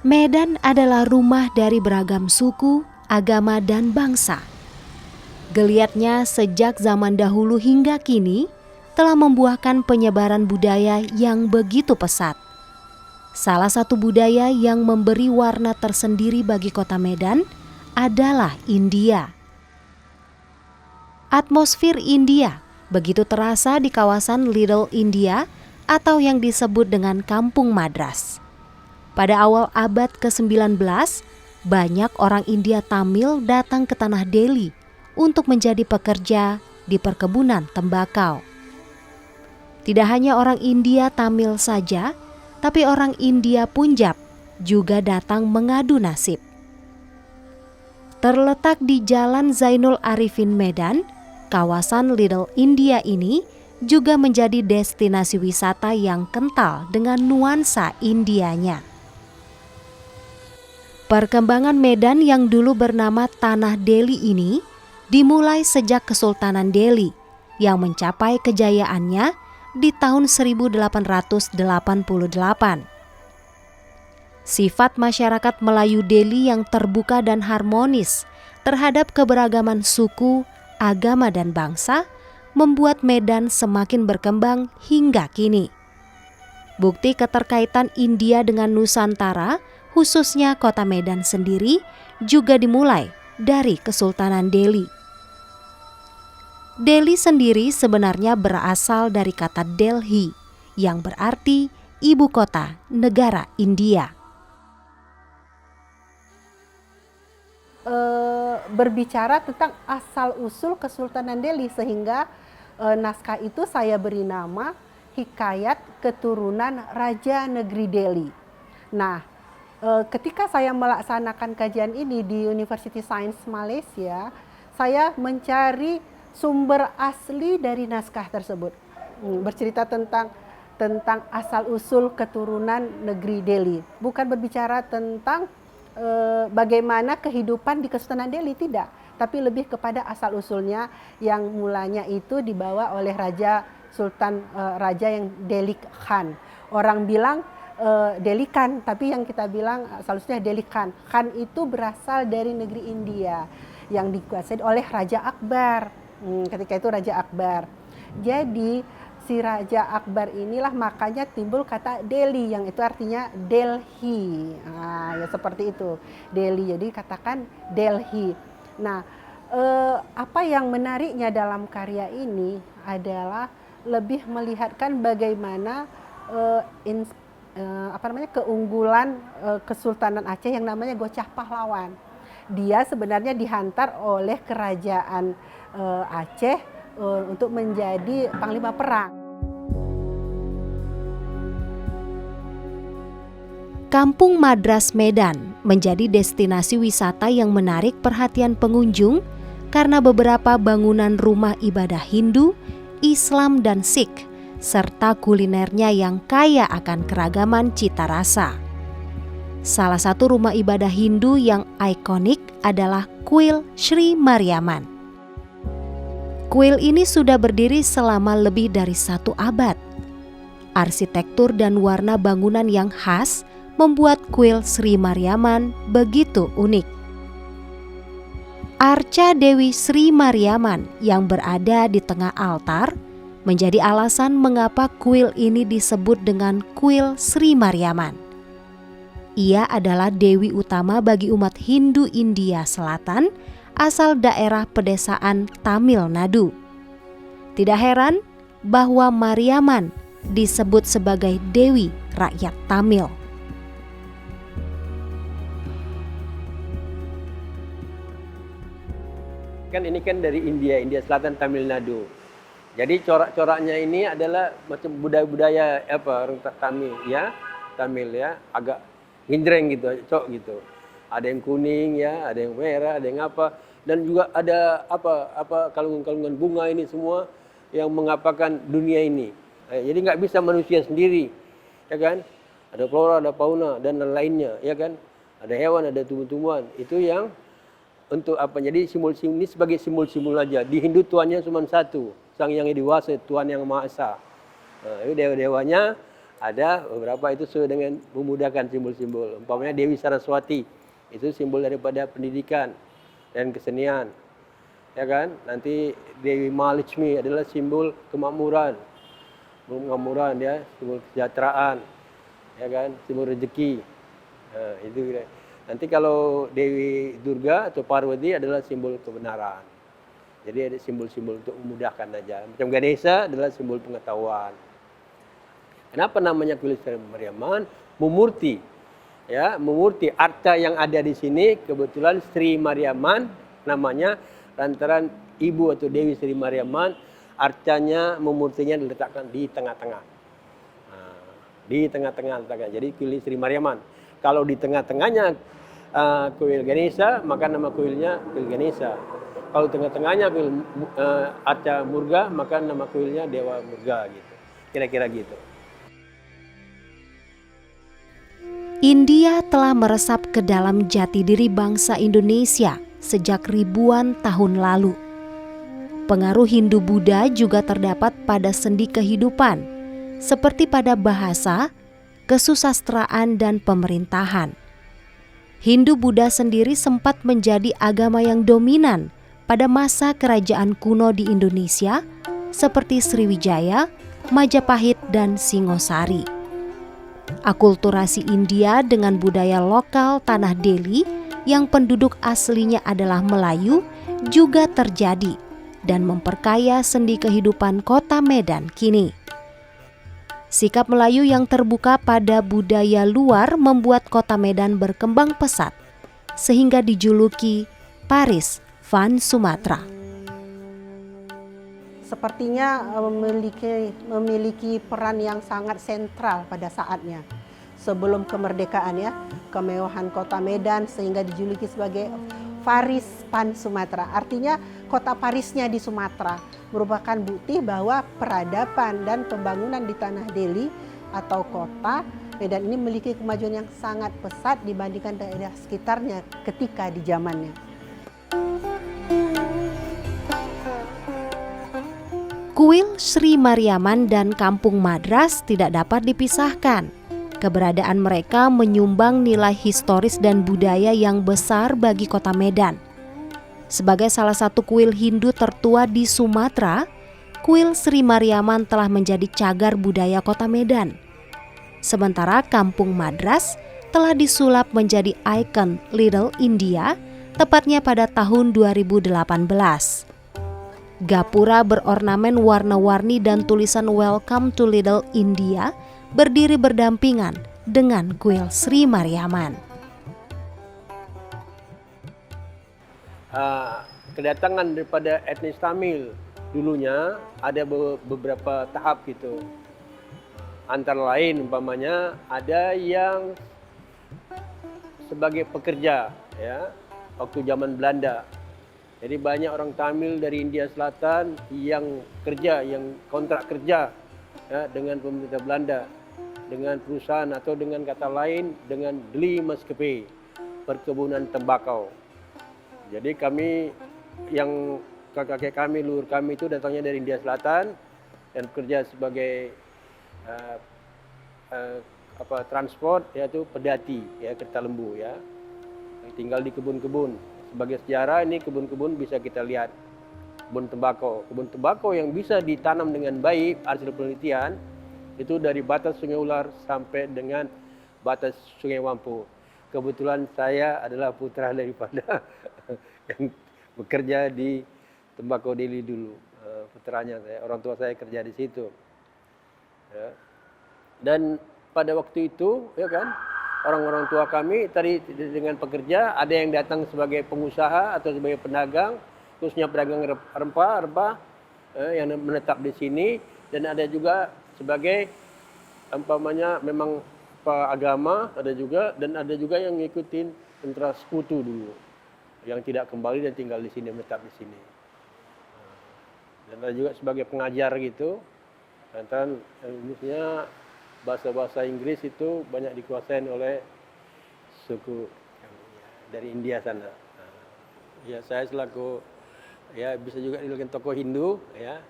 Medan adalah rumah dari beragam suku, agama, dan bangsa. Geliatnya sejak zaman dahulu hingga kini telah membuahkan penyebaran budaya yang begitu pesat. Salah satu budaya yang memberi warna tersendiri bagi kota Medan adalah India. Atmosfer India begitu terasa di kawasan Little India atau yang disebut dengan Kampung Madras. Pada awal abad ke-19, banyak orang India Tamil datang ke tanah Delhi untuk menjadi pekerja di perkebunan tembakau. Tidak hanya orang India Tamil saja, tapi orang India Punjab juga datang mengadu nasib. Terletak di Jalan Zainul Arifin Medan, kawasan Little India ini juga menjadi destinasi wisata yang kental dengan nuansa Indianya. Perkembangan Medan yang dulu bernama Tanah Delhi ini dimulai sejak Kesultanan Delhi yang mencapai kejayaannya di tahun 1888. Sifat masyarakat Melayu Delhi yang terbuka dan harmonis terhadap keberagaman suku, agama, dan bangsa membuat Medan semakin berkembang hingga kini. Bukti keterkaitan India dengan Nusantara, khususnya kota Medan sendiri, juga dimulai dari Kesultanan Delhi. Delhi sendiri sebenarnya berasal dari kata Delhi, yang berarti ibu kota negara India. Berbicara tentang asal-usul Kesultanan Delhi, sehingga naskah itu saya beri nama Hikayat Keturunan Raja Negeri Delhi. Nah, ketika saya melaksanakan kajian ini di University Science Malaysia, saya mencari sumber asli dari naskah tersebut. Bercerita tentang asal-usul keturunan negeri Delhi. Bukan berbicara tentang bagaimana kehidupan di Kesultanan Delhi, tidak. Tapi lebih kepada asal-usulnya yang mulanya itu dibawa oleh Raja yang Delhi Khan. Orang bilang Delhi Khan, tapi yang kita bilang asal-usulnya Delhi Khan. Khan itu berasal dari negeri India yang dikuasai oleh Raja Akbar. Ketika itu Raja Akbar. Jadi si Raja Akbar inilah makanya timbul kata Delhi, yang itu artinya Delhi. Ya seperti itu, Delhi. Jadi katakan Delhi. Nah, apa yang menariknya dalam karya ini adalah lebih melihatkan bagaimana keunggulan Kesultanan Aceh yang namanya Gocah Pahlawan. Dia sebenarnya dihantar oleh kerajaan Aceh untuk menjadi panglima perang. Kampung Madras Medan menjadi destinasi wisata yang menarik perhatian pengunjung karena beberapa bangunan rumah ibadah Hindu, Islam, dan Sikh, serta kulinernya yang kaya akan keragaman cita rasa. Salah satu rumah ibadah Hindu yang ikonik adalah kuil Sri Mariamman. Kuil ini sudah berdiri selama lebih dari 1 abad. Arsitektur dan warna bangunan yang khas membuat kuil Sri Mariamman begitu unik. Arca Dewi Sri Mariaman yang berada di tengah altar menjadi alasan mengapa kuil ini disebut dengan kuil Sri Mariaman. Ia adalah dewi utama bagi umat Hindu India Selatan asal daerah pedesaan Tamil Nadu. Tidak heran bahwa Mariaman disebut sebagai dewi rakyat Tamil. Kan ini kan dari India Selatan, Tamil Nadu. Jadi corak-coraknya ini adalah macam budaya-budaya orang Tamil ya, agak ginjreng gitu, cok gitu. Ada yang kuning ya, ada yang merah, ada yang apa, dan juga ada kalungan-kalungan bunga ini semua yang mengapakan dunia ini. Jadi nggak bisa manusia sendiri, ya kan? Ada flora, ada fauna dan lainnya, ya kan? Ada hewan, ada tumbuh-tumbuhan. Itu yang untuk apa? Jadi simbol-simbol ini sebagai simbol-simbol aja. Di Hindu Tuhannya cuma satu, Sang Yang Dewasa, Tuhan Yang Maha Esa. Itu dewa-dewanya ada beberapa itu sesuai dengan memudahkan simbol-simbol. Umpamanya Dewi Saraswati, itu simbol daripada pendidikan dan kesenian. Ya kan? Nanti Dewi Mahalakshmi adalah simbol kemakmuran. Kemakmuran ya, simbol kesejahteraan. Ya kan? Simbol rezeki. Itu nanti kalau Dewi Durga atau Parwati adalah simbol kebenaran. Jadi ada simbol-simbol untuk memudahkan aja. Macam Ganesha adalah simbol pengetahuan. Kenapa namanya kuil Sri Mariaman? Mumurti. Ya, mumurti arca yang ada di sini kebetulan Sri Mariaman namanya lantaran ibu atau Dewi Sri Mariaman, arcanya mumurtinya diletakkan di tengah-tengah. Di tengah-tengah letakkan. Jadi kuil Sri Mariaman. Kalau di tengah-tengahnya kuil Ganesha, maka nama kuilnya kuil Ganesha. Kalau tengah-tengahnya kuil Arca Murga, maka nama kuilnya Dewa Murga gitu. Kira-kira gitu. India telah meresap ke dalam jati diri bangsa Indonesia sejak ribuan tahun lalu. Pengaruh Hindu-Buddha juga terdapat pada sendi kehidupan, seperti pada bahasa, kesusastraan, dan pemerintahan. Hindu-Buddha sendiri sempat menjadi agama yang dominan pada masa kerajaan kuno di Indonesia seperti Sriwijaya, Majapahit, dan Singosari. Akulturasi India dengan budaya lokal tanah Delhi yang penduduk aslinya adalah Melayu juga terjadi dan memperkaya sendi kehidupan kota Medan kini. Sikap Melayu yang terbuka pada budaya luar membuat kota Medan berkembang pesat, sehingga dijuluki Paris van Sumatera. Sepertinya memiliki peran yang sangat sentral pada saatnya. Sebelum kemerdekaan ya, kemewahan kota Medan sehingga dijuluki sebagai Paris van Sumatera. Artinya kota Parisnya di Sumatera. Merupakan bukti bahwa peradaban dan pembangunan di tanah Delhi atau kota Medan ini memiliki kemajuan yang sangat pesat dibandingkan daerah sekitarnya ketika di zamannya. Kuil Sri Mariaman dan Kampung Madras tidak dapat dipisahkan. Keberadaan mereka menyumbang nilai historis dan budaya yang besar bagi kota Medan. Sebagai salah satu kuil Hindu tertua di Sumatera, kuil Sri Mariaman telah menjadi cagar budaya kota Medan. Sementara Kampung Madras telah disulap menjadi ikon Little India, tepatnya pada tahun 2018. Gapura berornamen warna-warni dan tulisan Welcome to Little India berdiri berdampingan dengan kuil Sri Mariaman. Kedatangan daripada etnis Tamil dulunya ada beberapa tahap gitu. Antara lain umpamanya ada yang sebagai pekerja ya waktu zaman Belanda. Jadi banyak orang Tamil dari India Selatan yang kerja, yang kontrak kerja ya, dengan pemerintah Belanda, dengan perusahaan atau dengan kata lain dengan Deli Maskapai perkebunan tembakau. Jadi kami yang kakek kami, leluhur kami itu datangnya dari India Selatan dan bekerja sebagai transport yaitu pedati ya, kereta lembu ya. Tinggal di kebun-kebun sebagai sejarah ini kebun-kebun bisa kita lihat. Kebun tembakau yang bisa ditanam dengan baik hasil penelitian itu dari batas Sungai Ular sampai dengan batas Sungai Wampu. Kebetulan saya adalah putra daripada yang bekerja di Tembakau Deli dulu. Putranya saya, orang tua saya kerja di situ. Ya. Dan pada waktu itu, ya kan, orang-orang tua kami tadi dengan pekerja, ada yang datang sebagai pengusaha atau sebagai pedagang, khususnya pedagang rempah yang menetap di sini, dan ada juga sebagai umpamanya memang agama ada juga, dan ada juga yang ngikutin tentara sekutu dulu, yang tidak kembali dan tinggal di sini, menetap di sini. Dan ada juga sebagai pengajar gitu, dan misalnya bahasa-bahasa Inggris itu banyak dikuasain oleh suku dari India sana. Ya, saya selaku ya bisa juga dilakukan tokoh Hindu, ya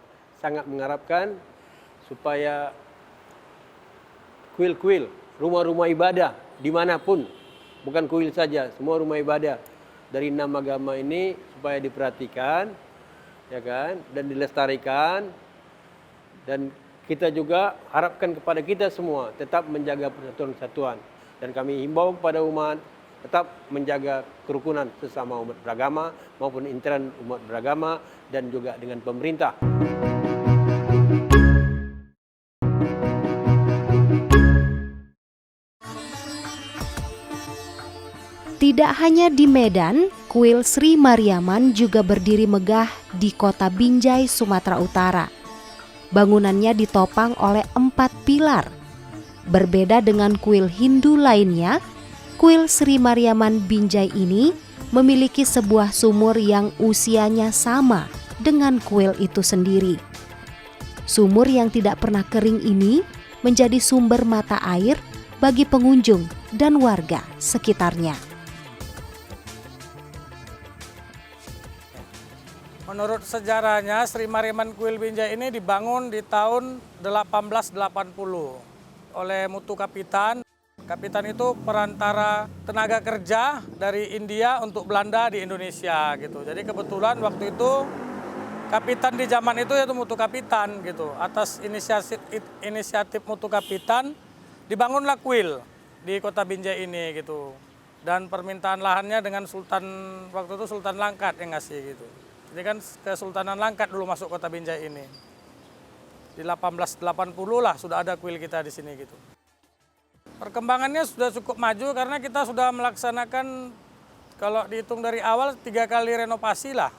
sangat mengharapkan supaya kuil-kuil, rumah-rumah ibadah dimanapun, bukan kuil saja, semua rumah ibadah dari 6 agama ini supaya diperhatikan, ya kan, dan dilestarikan, dan kita juga harapkan kepada kita semua tetap menjaga persatuan kesatuan, dan kami himbau kepada umat tetap menjaga kerukunan sesama umat beragama maupun intern umat beragama dan juga dengan pemerintah. Tidak hanya di Medan, kuil Sri Mariaman juga berdiri megah di kota Binjai, Sumatera Utara. Bangunannya ditopang oleh 4 pilar. Berbeda dengan kuil Hindu lainnya, kuil Sri Mariaman Binjai ini memiliki sebuah sumur yang usianya sama dengan kuil itu sendiri. Sumur yang tidak pernah kering ini menjadi sumber mata air bagi pengunjung dan warga sekitarnya. Menurut sejarahnya, Sri Mariaman Kuil Binjai ini dibangun di tahun 1880 oleh Mutu Kapitan. Kapitan itu perantara tenaga kerja dari India untuk Belanda di Indonesia gitu. Jadi kebetulan waktu itu kapitan di zaman itu yaitu Mutu Kapitan gitu. Atas inisiatif Mutu Kapitan dibangunlah kuil di kota Binjai ini gitu. Dan permintaan lahannya dengan Sultan waktu itu Sultan Langkat yang ngasih gitu. Jadi kan Kesultanan Langkat dulu masuk kota Binjai ini. Di 1880 lah sudah ada kuil kita di sini gitu. Perkembangannya sudah cukup maju karena kita sudah melaksanakan kalau dihitung dari awal 3 kali renovasi lah.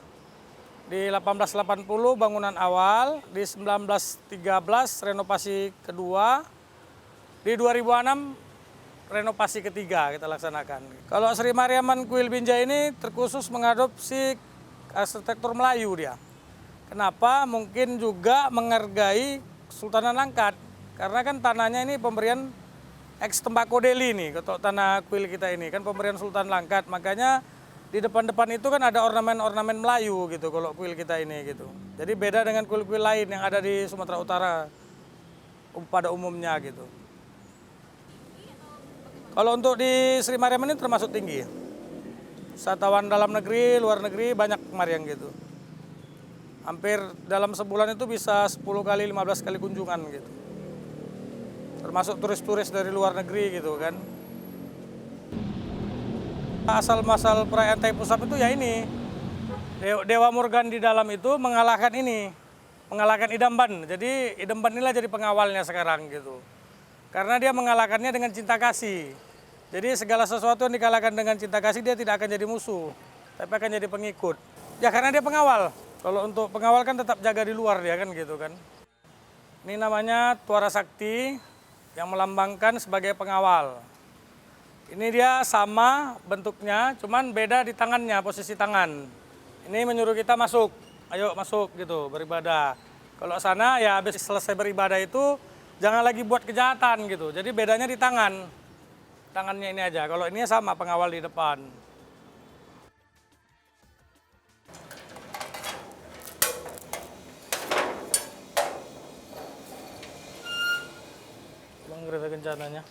Di 1880 bangunan awal, di 1913 renovasi kedua, di 2006 renovasi ketiga kita laksanakan. Kalau Sri Mariaman Kuil Binjai ini terkhusus mengadopsi arsitektur Melayu dia. Kenapa? Mungkin juga menghargai Kesultanan Langkat. Karena kan tanahnya ini pemberian ex Tembakau Deli nih, untuk tanah kuil kita ini kan pemberian Sultan Langkat. Makanya di depan-depan itu kan ada ornamen-ornamen Melayu gitu kalau kuil kita ini gitu. Jadi beda dengan kuil-kuil lain yang ada di Sumatera Utara pada umumnya gitu. Kalau untuk di Sri Mariaman ini termasuk tinggi. Wisatawan dalam negeri, luar negeri banyak kemarin gitu. Hampir dalam sebulan itu bisa 10 kali, 15 kali kunjungan gitu. Termasuk turis-turis dari luar negeri gitu kan. Asal-masal perayaan Tai Pusap itu ya ini. Dewa Morgan di dalam itu mengalahkan ini. Mengalahkan Idamban. Jadi Idamban inilah jadi pengawalnya sekarang gitu. Karena dia mengalahkannya dengan cinta kasih. Jadi segala sesuatu yang dikalahkan dengan cinta kasih dia tidak akan jadi musuh, tapi akan jadi pengikut. Ya karena dia pengawal. Kalau untuk pengawal kan tetap jaga di luar dia kan gitu kan. Ini namanya Tuara Sakti yang melambangkan sebagai pengawal. Ini dia sama bentuknya, cuman beda di tangannya, posisi tangan. Ini menyuruh kita masuk, ayo masuk gitu beribadah. Kalau sana ya habis selesai beribadah itu jangan lagi buat kejahatan gitu. Jadi bedanya di tangan. Tangannya ini aja, kalau ini sama pengawal di depan. Bang kereta kencananya.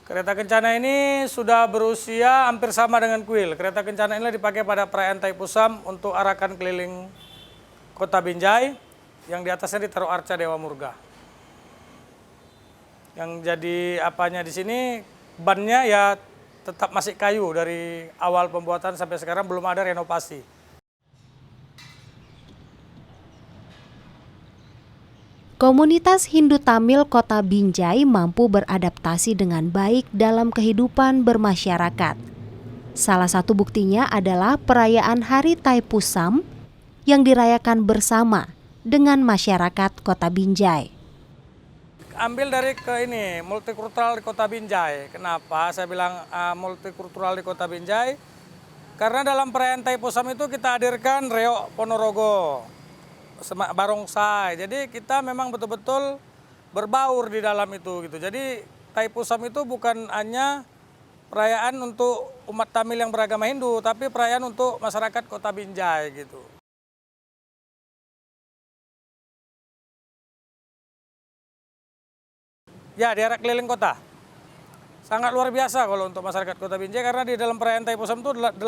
Kereta kencana ini sudah berusia hampir sama dengan kuil. Kereta kencana ini dipakai pada perayaan Thaipusam untuk arakan keliling kota Binjai, yang di atasnya ditaruh arca Dewa Murga. Yang jadi apanya di sini, bannya ya tetap masih kayu dari awal pembuatan sampai sekarang, belum ada renovasi. Komunitas Hindu Tamil Kota Binjai mampu beradaptasi dengan baik dalam kehidupan bermasyarakat. Salah satu buktinya adalah perayaan Hari Thaipusam yang dirayakan bersama dengan masyarakat Kota Binjai. Ambil dari multikultural di Kota Binjai. Kenapa saya bilang multikultural di Kota Binjai? Karena dalam perayaan Thaipusam itu kita hadirkan Reok Ponorogo, barongsai. Jadi kita memang betul-betul berbaur di dalam itu gitu. Jadi Thaipusam itu bukan hanya perayaan untuk umat Tamil yang beragama Hindu, tapi perayaan untuk masyarakat Kota Binjai gitu. Ya, di arah keliling kota. Sangat luar biasa kalau untuk masyarakat Kota Binjai, karena di dalam perayaan Thaipusam itu 18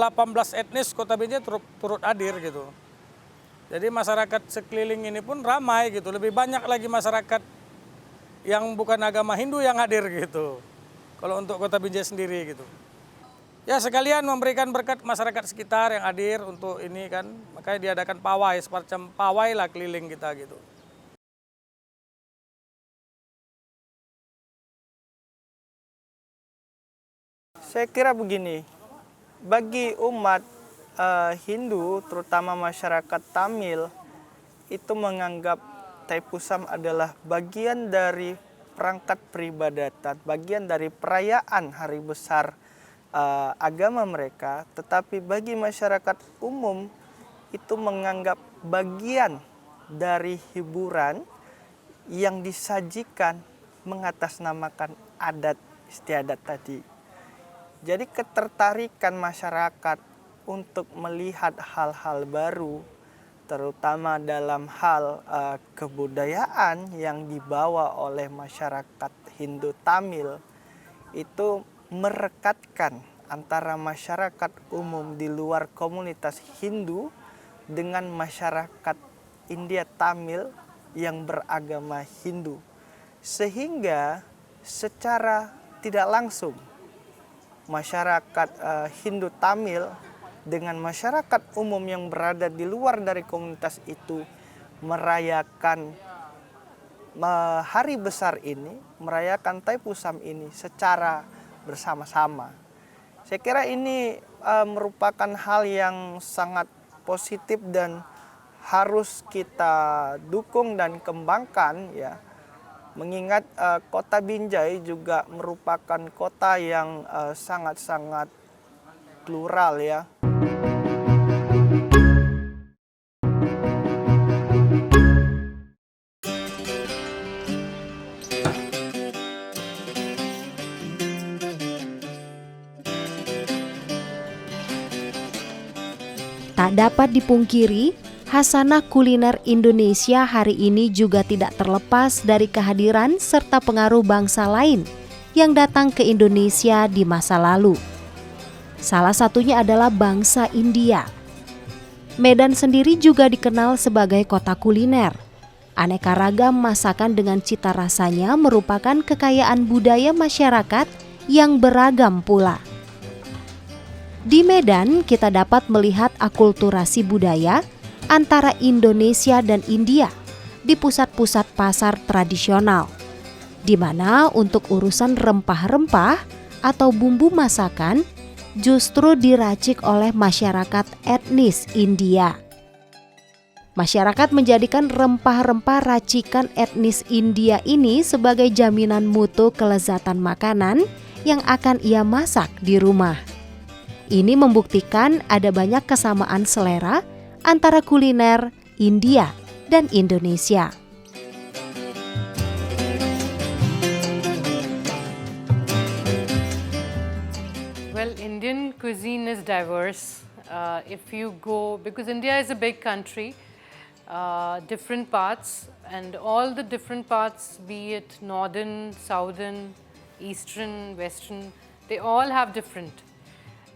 etnis Kota Binjai turut hadir gitu. Jadi masyarakat sekeliling ini pun ramai gitu. Lebih banyak lagi masyarakat yang bukan agama Hindu yang hadir gitu. Kalau untuk Kota Binjai sendiri gitu. Ya, sekalian memberikan berkat masyarakat sekitar yang hadir untuk ini kan. Makanya diadakan pawai, semacam pawai lah keliling kita gitu. Saya kira begini, bagi umat Hindu, terutama masyarakat Tamil, itu menganggap Thaipusam adalah bagian dari perangkat peribadatan, bagian dari perayaan hari besar agama mereka. Tetapi bagi masyarakat umum, itu menganggap bagian dari hiburan yang disajikan mengatasnamakan adat istiadat tadi. Jadi ketertarikan masyarakat untuk melihat hal-hal baru, terutama dalam hal kebudayaan yang dibawa oleh masyarakat Hindu Tamil, itu merekatkan antara masyarakat umum di luar komunitas Hindu dengan masyarakat India Tamil yang beragama Hindu. Sehingga secara tidak langsung masyarakat Hindu Tamil dengan masyarakat umum yang berada di luar dari komunitas itu merayakan hari besar ini, merayakan Thaipusam ini secara bersama-sama. Saya kira ini merupakan hal yang sangat positif dan harus kita dukung dan kembangkan ya. Mengingat Kota Binjai juga merupakan kota yang sangat-sangat plural ya. Tak dapat dipungkiri, hasanah kuliner Indonesia hari ini juga tidak terlepas dari kehadiran serta pengaruh bangsa lain yang datang ke Indonesia di masa lalu. Salah satunya adalah bangsa India. Medan sendiri juga dikenal sebagai kota kuliner. Aneka ragam masakan dengan cita rasanya merupakan kekayaan budaya masyarakat yang beragam pula. Di Medan kita dapat melihat akulturasi budaya antara Indonesia dan India di pusat-pusat pasar tradisional, di mana untuk urusan rempah-rempah atau bumbu masakan justru diracik oleh masyarakat etnis India. Masyarakat menjadikan rempah-rempah racikan etnis India ini sebagai jaminan mutu kelezatan makanan yang akan ia masak di rumah. Ini membuktikan ada banyak kesamaan selera antara kuliner India dan Indonesia. Well, Indian cuisine is diverse. If you go, because India is a big country, different parts, and all the different parts, be it northern, southern, Eastern, Western, they all have different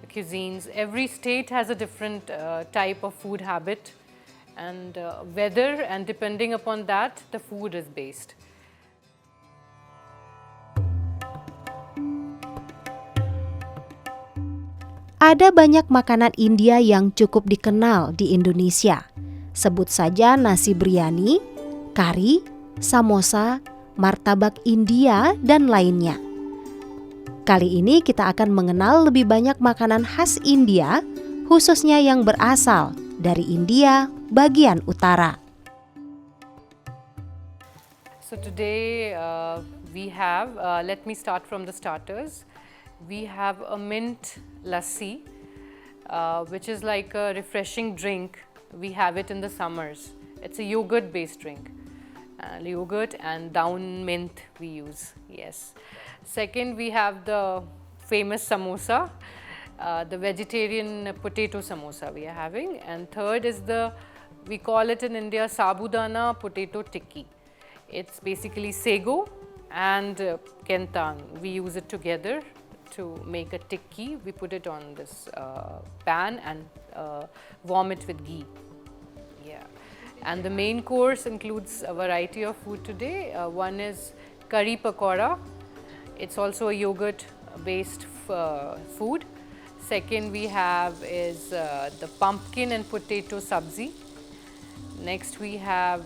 cuisines. Every state has a different type of food habit and weather, and depending upon that, the food is based. Ada banyak makanan India yang cukup dikenal di Indonesia. Sebut saja nasi biryani, kari, samosa, martabak India, dan lainnya. Kali ini kita akan mengenal lebih banyak makanan khas India, khususnya yang berasal dari India bagian utara. So today we have, let me start from the starters. We have a mint lassi, which is like a refreshing drink. We have it in the summers. It's a yogurt-based drink. Yogurt and down mint we use, yes. Second, we have the famous samosa, the vegetarian potato samosa we are having. And third is we call it in India sabudana potato tikki. It's basically sago and kentang. We use it together to make a tikki. We put it on this pan and warm it with ghee. Yeah. And the main course includes a variety of food today. One is curry pakora. It's also a yogurt-based food. Second we have is the pumpkin and potato sabzi. Next we have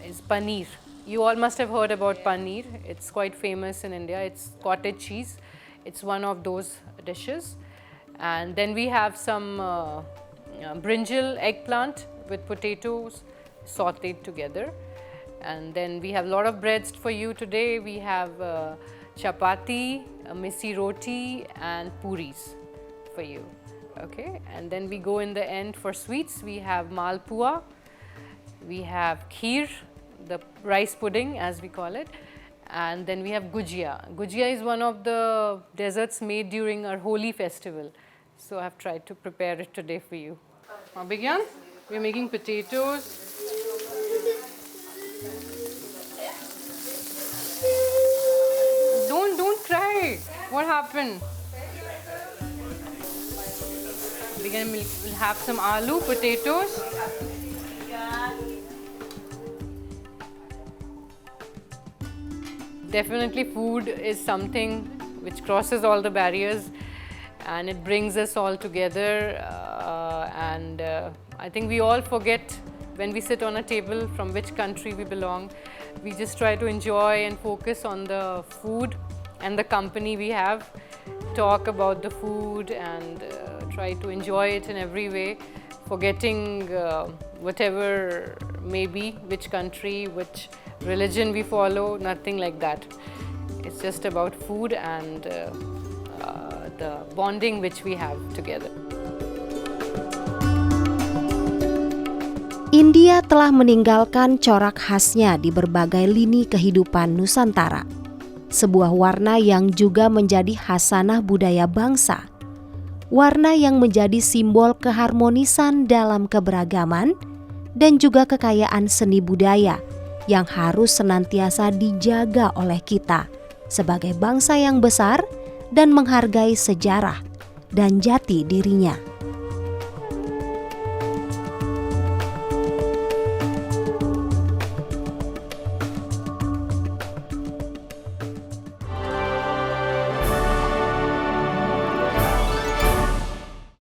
is paneer. You all must have heard about paneer. It's quite famous in India. It's cottage cheese. It's one of those dishes. And then we have some brinjal eggplant with potatoes sauteed together. And then we have a lot of breads for you today. We have chapati, misi roti, and puris for you. Okay, and then we go in the end for sweets. We have malpua, we have kheer, the rice pudding as we call it, and then we have gujia. Gujia is one of the desserts made during our Holi festival. So I have tried to prepare it today for you. Begin. We're making potatoes. Don't cry. What happened? We'll have some aloo, potatoes. Definitely food is something which crosses all the barriers and it brings us all together, and I think we all forget when we sit on a table from which country we belong. We just try to enjoy and focus on the food and the company we have, talk about the food and try to enjoy it in every way, forgetting whatever may be, which country, which religion we follow, nothing like that. It's just about food and the bonding which we have together. India telah meninggalkan corak khasnya di berbagai lini kehidupan Nusantara. Sebuah warna yang juga menjadi khasanah budaya bangsa. Warna yang menjadi simbol keharmonisan dalam keberagaman dan juga kekayaan seni budaya yang harus senantiasa dijaga oleh kita sebagai bangsa yang besar dan menghargai sejarah dan jati dirinya.